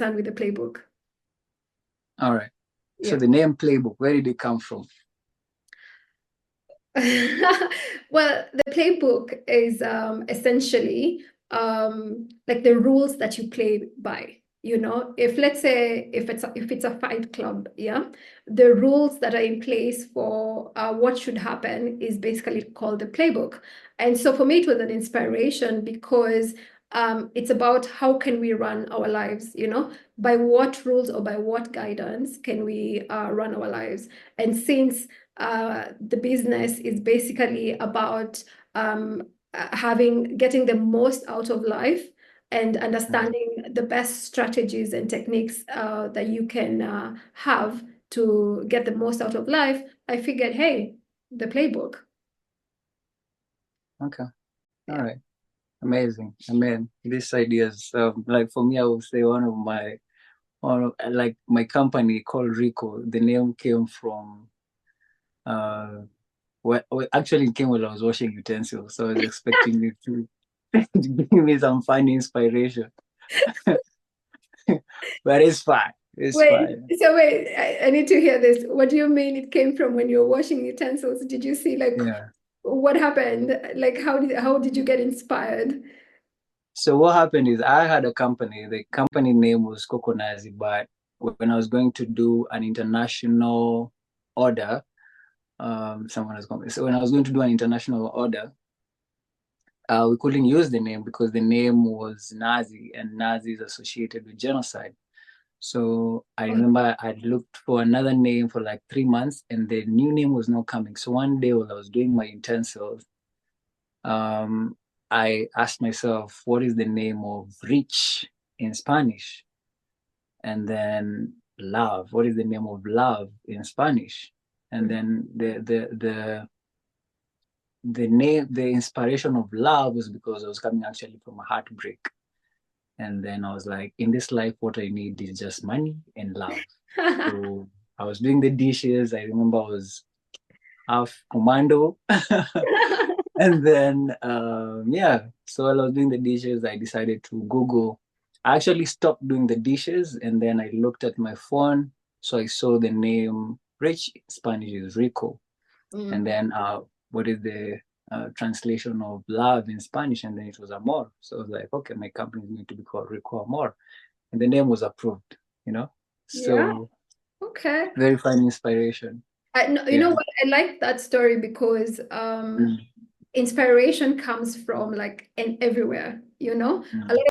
understand with the playbook. All right. So Yeah. the name playbook, where did it come from? Well, the playbook is essentially like the rules that you play by. You know, if let's say if it's a fight club, yeah, the rules that are in place for what should happen is basically called the playbook. And so for me, it was an inspiration because it's about how can we run our lives, you know, by what rules or by what guidance can we run our lives. And since the business is basically about getting the most out of life and understanding the best strategies and techniques that you can have to get the most out of life. I figured, hey, the playbook. Okay. All Yeah. right. Amazing. I mean, these ideas, like for me, I would say like my company called Rico, the name came from, actually it came when I was washing utensils. So I was expecting you to give me some funny inspiration. But it's fine. It's Wait, fine. so wait, I need to hear this. What do you mean it came from when you were washing utensils? Did you see like Yeah. what happened? Like how did you get inspired? So what happened is I had a company. The company name was Coconazi, but when I was going to do an international order, someone has come. So when I was going to do an international order, we couldn't use the name because the name was Nazi, and Nazi is associated with genocide. So I remember I looked for another name for like 3 months, and the new name was not coming. So one day while I was doing my utensils, um, I asked myself, what is the name of rich in Spanish? And then love. What is the name of love in Spanish? And then the inspiration of love was because I was coming actually from a heartbreak. And then I was like, in this life, what I need is just money and love. So I was doing the dishes. I remember I was half commando. And then, yeah, so while I was doing the dishes, I decided to Google. I actually stopped doing the dishes and then I looked at my phone. So I saw the name Rich in Spanish is Rico. And Mm. then what is the translation of love in Spanish? And then it was Amor. So I was like, okay, my company is going to be called Rico Amor. And the name was approved, you know? Yeah. So Okay. very fine inspiration. You know Yeah. what? I like that story because Mm, inspiration comes from like in everywhere, you know? A mm, lot